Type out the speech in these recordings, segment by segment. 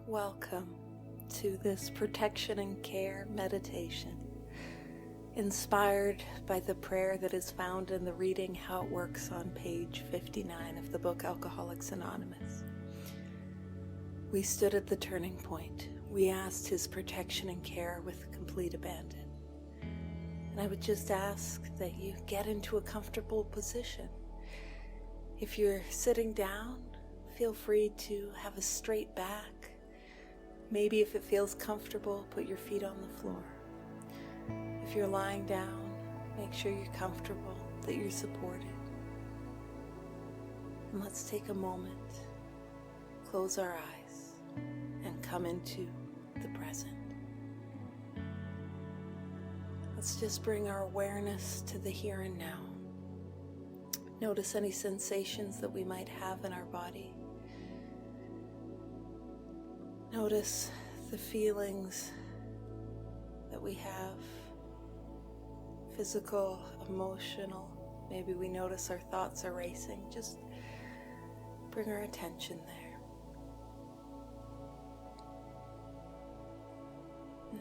Welcome to this protection and care meditation, inspired by the prayer that is found in the reading How It Works on page 59 of the book Alcoholics Anonymous. We stood at the turning point. We asked His protection and care with complete abandon. And I would just ask that you get into a comfortable position. If you're sitting down, feel free to have a straight back. Maybe if it feels comfortable, put your feet on the floor. If you're lying down, make sure you're comfortable, that you're supported. And let's take a moment, close our eyes, and come into the present. Let's just bring our awareness to the here and now. Notice any sensations that we might have in our body. Notice the feelings that we have, physical, emotional. Maybe we notice our thoughts are racing. Just bring our attention there.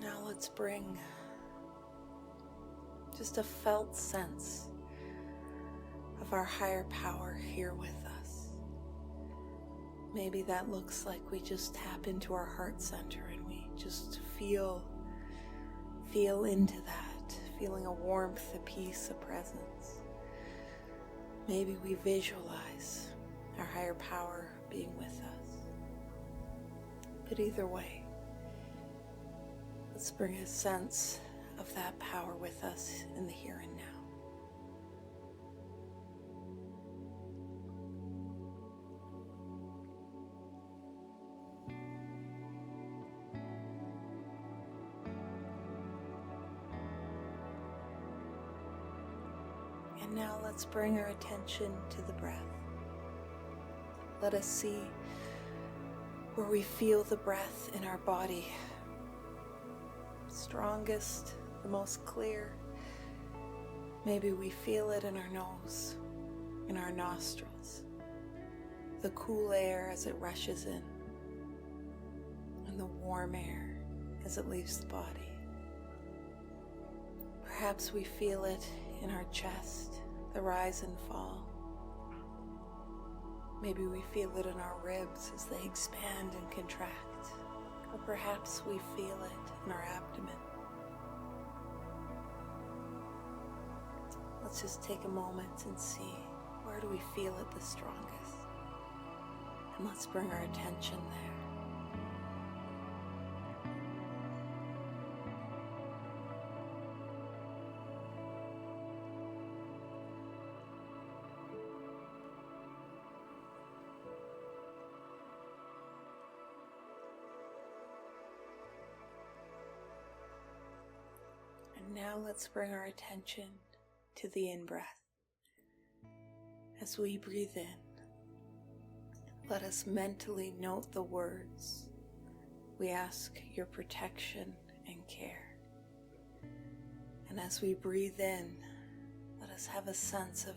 Now let's bring just a felt sense of our higher power here with us. Maybe that looks like we just tap into our heart center and we just feel into that, feeling a warmth, a peace, a presence. Maybe we visualize our higher power being with us. But either way, let's bring a sense of that power with us in the here and now. And now let's bring our attention to the breath. Let us see where we feel the breath in our body. Strongest, the most clear. Maybe we feel it in our nose, in our nostrils. The cool air as it rushes in, and the warm air as it leaves the body. Perhaps we feel it in our chest, the rise and fall. Maybe we feel it in our ribs as they expand and contract. Or perhaps we feel it in our abdomen. Let's just take a moment and see, where do we feel it the strongest? And let's bring our attention there. And now let's bring our attention to the in-breath. As we breathe in, let us mentally note the words. We ask your protection and care. And as we breathe in, let us have a sense of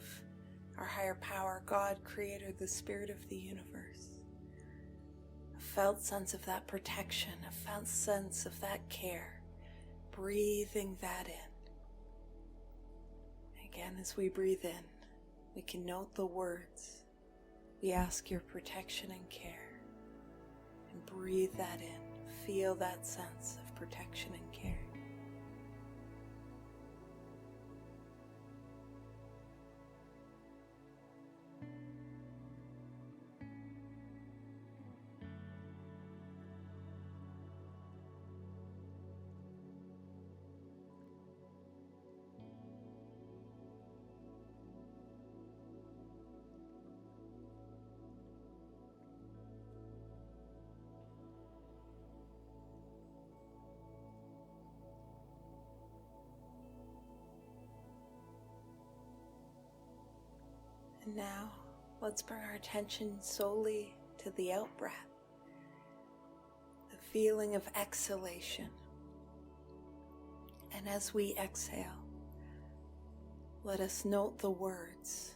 our higher power, God, Creator, the Spirit of the universe. A felt sense of that protection, a felt sense of that care. Breathing that in. Again, as we breathe in, we can note the words. We ask your protection and care. And breathe that in. Feel that sense of protection and care. And now, let's bring our attention solely to the out-breath, the feeling of exhalation. And as we exhale, let us note the words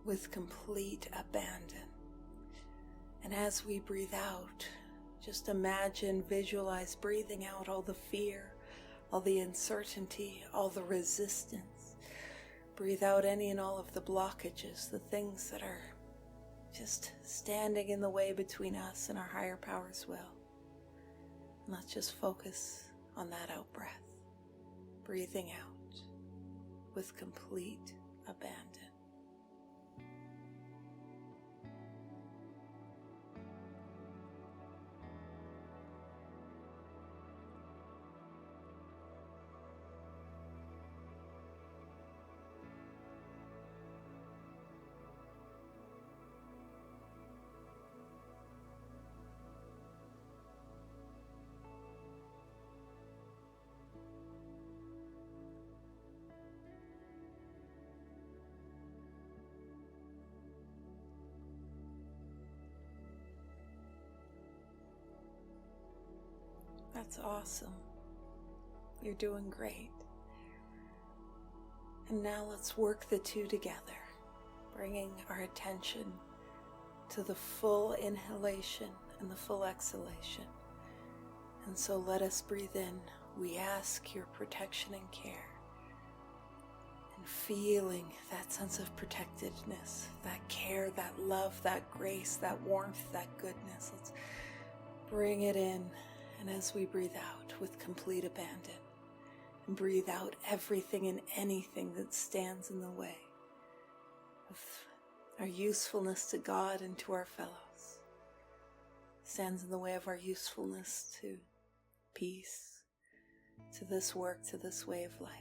with complete abandon. And as we breathe out, Just imagine, visualize breathing out all the fear, all the uncertainty, all the resistance. Breathe out any and all of the blockages, the things that are just standing in the way between us and our higher power's will. And let's just focus on that out breath, breathing out with complete abandon. That's awesome. You're doing great. And now let's work the two together, bringing our attention to the full inhalation and the full exhalation. And so let us breathe in. We ask your protection and care. And feeling that sense of protectedness, that care, that love, that grace, that warmth, that goodness. Let's bring it in. And as we breathe out with complete abandon, and breathe out everything and anything that stands in the way of our usefulness to God and to our fellows, stands in the way of our usefulness to peace, to this work, to this way of life.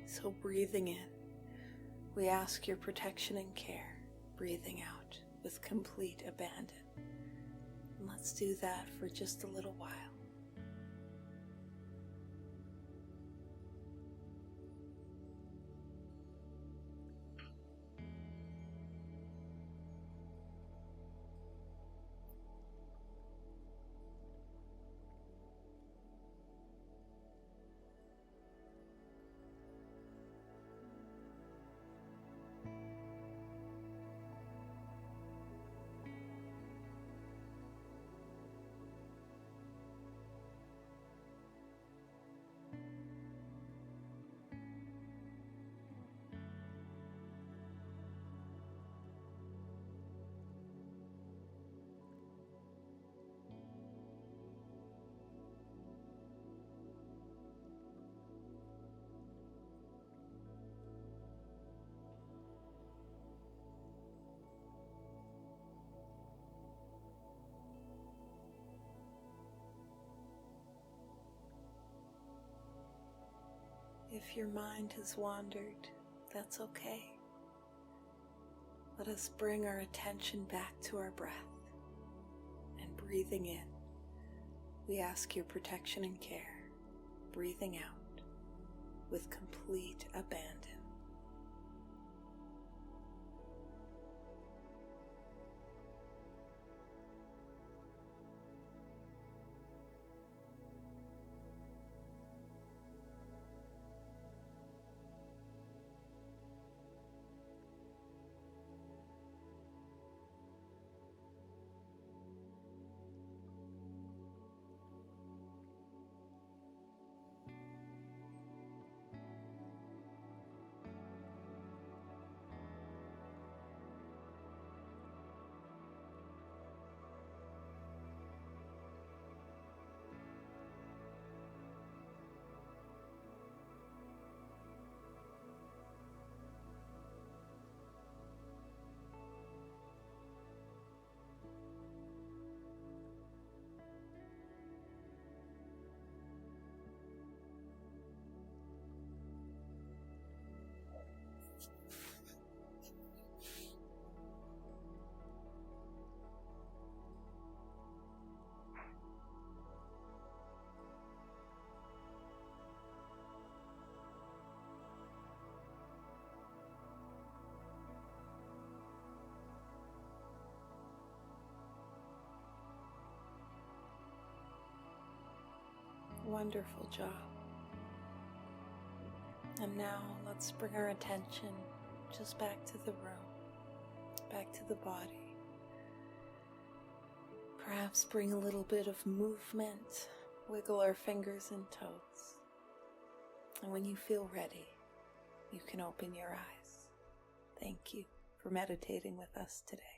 So breathing in, we ask your protection and care, breathing out with complete abandon. And let's do that for just a little while. If your mind has wandered, that's okay. Let us bring our attention back to our breath. And breathing in, we ask your protection and care. Breathing out with complete abandon. Wonderful job. And now let's bring our attention just back to the room, back to the body. Perhaps Perhaps bring a little bit of movement, wiggle our fingers and toes. And when you feel ready, you can open your eyes. Thank you for meditating with us today.